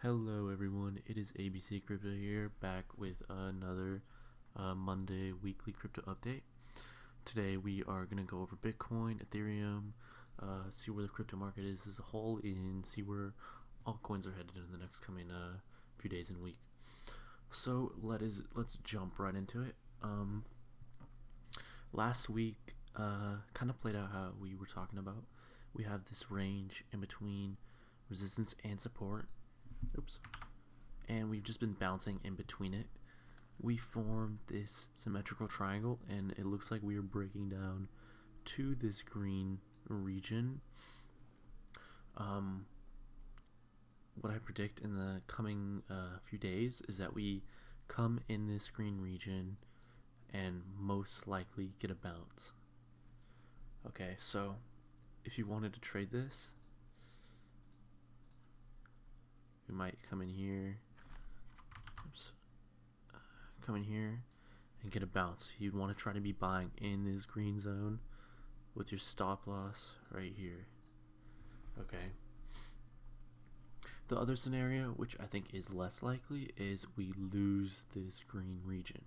Hello everyone, it is ABC Crypto here, back with another Monday weekly crypto update. Today we are going to go over Bitcoin, Ethereum, see where the crypto market is as a whole, and see where altcoins are headed in the next coming few days and week. So let's jump right into it. Last week kind of played out how we were talking about. We have this range in between resistance and support. Oops. And we've just been bouncing in between it. We formed this symmetrical triangle, and it looks like we are breaking down to this green region. What I predict in the coming few days is that we come in this green region and most likely get a bounce. Okay, so if you wanted to trade this, we might come in here. Oops. Come in here and get a bounce. You'd want to try to be buying in this green zone with your stop loss right here. Okay. The other scenario, which I think is less likely, is we lose this green region.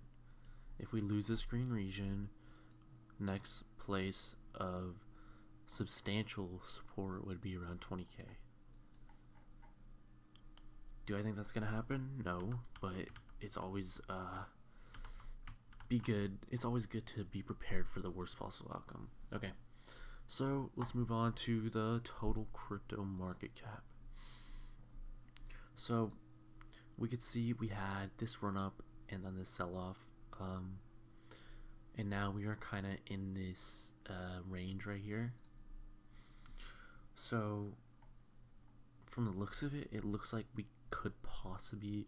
If we lose this green region, next place of substantial support would be around 20k. Do I think that's gonna happen? No, but it's always It's always good to be prepared for the worst possible outcome. Okay, so let's move on to the total crypto market cap. So we could see we had this run up and then this sell off, and now we are kind of in this range right here. So from the looks of it, it looks like we could possibly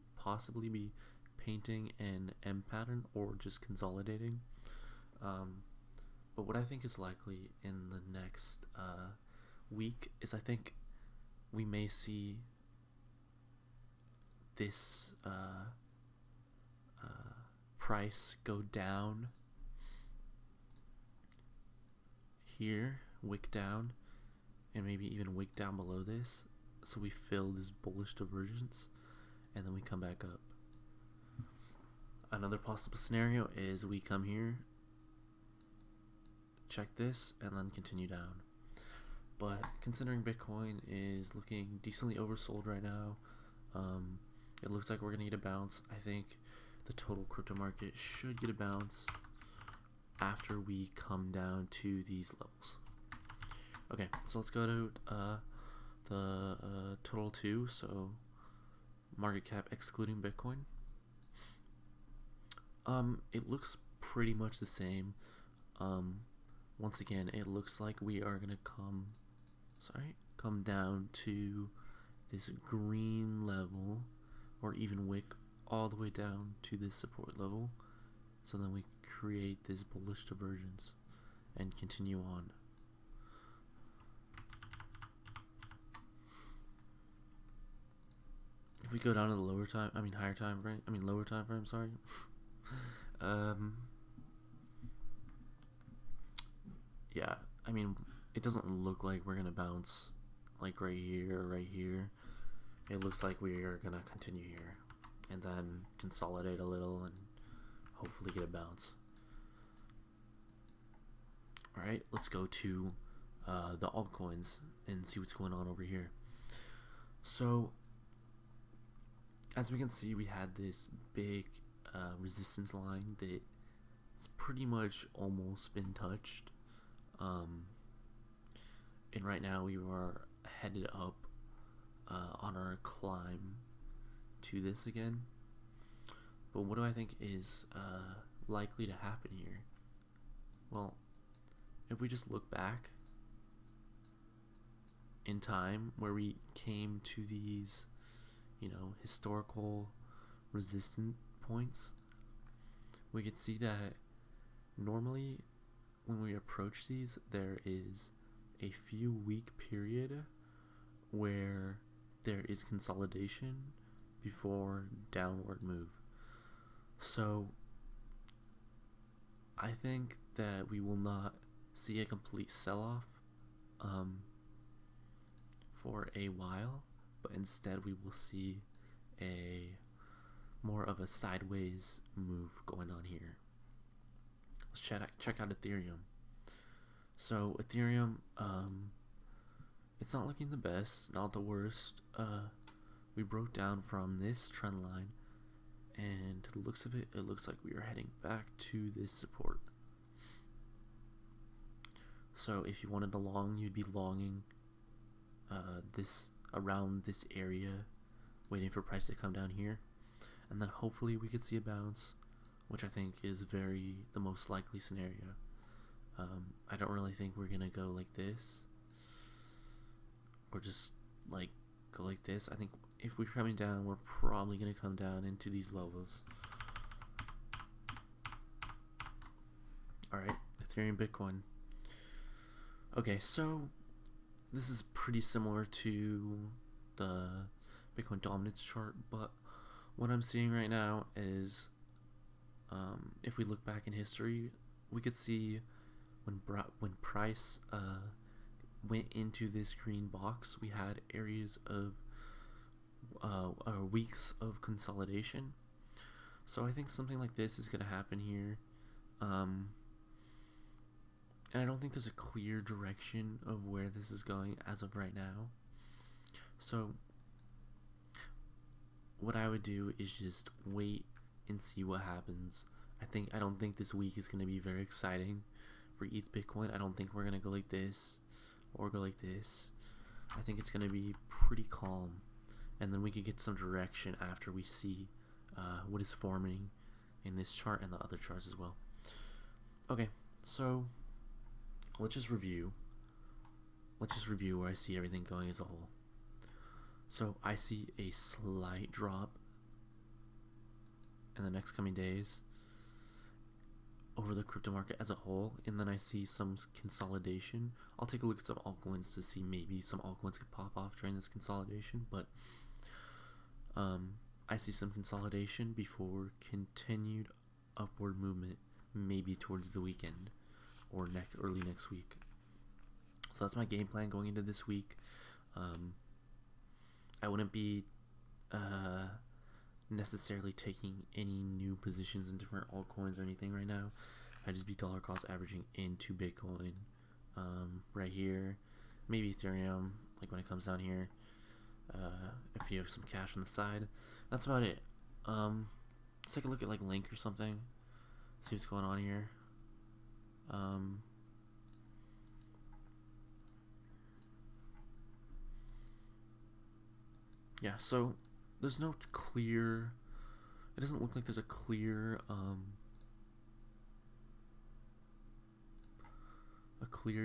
be painting an M pattern or just consolidating. But what I think is likely in the next week is I think we may see this price go down here, wick down, and maybe even wick down below this, so we fill this bullish divergence and then we come back up. Another possible scenario is we come here, check this, and then continue down. But considering Bitcoin is looking decently oversold right now, it looks like we're gonna get a bounce. I think the total crypto market should get a bounce after we come down to these levels. Okay, so let's go to the total 2, so market cap excluding Bitcoin. It looks pretty much the same. Once again, it looks like we are gonna come down to this green level, or even wick all the way down to this support level, so then we create this bullish divergence and continue on. If we go down to the lower time frame, sorry. Yeah, I mean, it doesn't look like we're gonna bounce like right here or right here. It looks like we are gonna continue here and then consolidate a little and hopefully get a bounce. Alright, let's go to the altcoins and see what's going on over here. So as we can see, we had this big resistance line that it's pretty much almost been touched, and right now we are headed up on our climb to this again. But what do I think is likely to happen here? Well, if we just look back in time where we came to these, historical resistance points, we could see that normally when we approach these, there is a few week period where there is consolidation before downward move. So I think that we will not see a complete sell-off for a while, but instead we will see a more of a sideways move going on here. Let's check out Ethereum. So Ethereum, it's not looking the best, not the worst. We broke down from this trend line, and to the looks of it, it looks like we are heading back to this support. So if you wanted to long, you'd be longing this around this area, waiting for price to come down here, and then hopefully we could see a bounce, which I think is the most likely scenario. I don't really think we're gonna go like this, or just like go like this. I think if we're coming down, we're probably gonna come down into these levels. Alright, Ethereum, Bitcoin. Okay, so this is pretty similar to the Bitcoin dominance chart, but what I'm seeing right now is if we look back in history, we could see when price went into this green box, we had areas of weeks of consolidation. So I think something like this is going to happen here. And I don't think there's a clear direction of where this is going as of right now. So what I would do is just wait and see what happens. I don't think this week is going to be very exciting for ETH Bitcoin. I don't think we're going to go like this or go like this. I think it's going to be pretty calm, and then we could get some direction after we see what is forming in this chart and the other charts as well. Okay, so let's just review where I see everything going as a whole. So I see a slight drop in the next coming days over the crypto market as a whole, and then I see some consolidation. I'll take a look at some altcoins to see maybe some altcoins could pop off during this consolidation, but I see some consolidation before continued upward movement, maybe towards the weekend or early next week. So that's my game plan going into this week. I wouldn't be necessarily taking any new positions in different altcoins or anything right now. I'd just be dollar cost averaging into Bitcoin right here, maybe Ethereum, like when it comes down here. If you have some cash on the side, that's about it. Let's take a look at like Link or something, see what's going on here. Yeah, so there's no clear, it doesn't look like there's a clear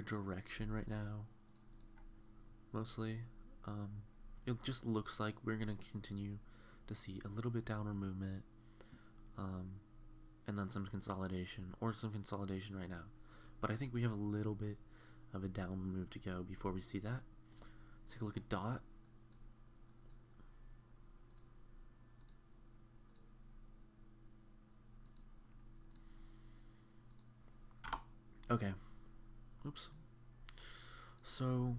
direction right now, mostly. It just looks like we're gonna continue to see a little bit downward movement, and then some consolidation right now, but I think we have a little bit of a downward move to go before we see that. Let's take a look at DOT. Okay. Oops. So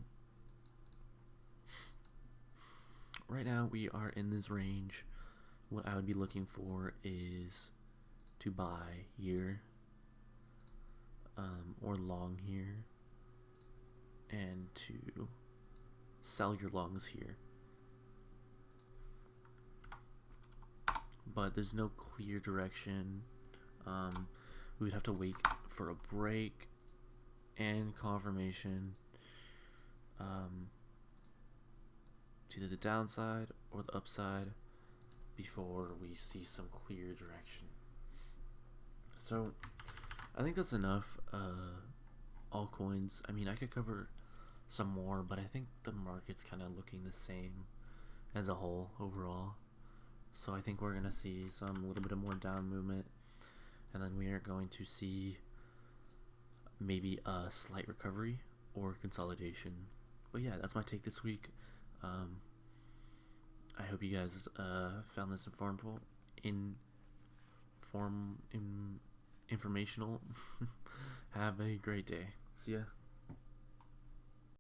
right now we are in this range. What I would be looking for is to buy here, or long here, and to sell your longs here. But there's no clear direction. We would have to wait for a break and confirmation, to either the downside or the upside, before we see some clear direction. So I think that's enough altcoins. I mean, I could cover some more, but I think the market's kind of looking the same as a whole overall. So I think we're going to see a little bit of more down movement, and then we are going to see maybe a slight recovery or consolidation. But yeah, that's my take this week. I hope you guys found this informational. Have a great day. See ya.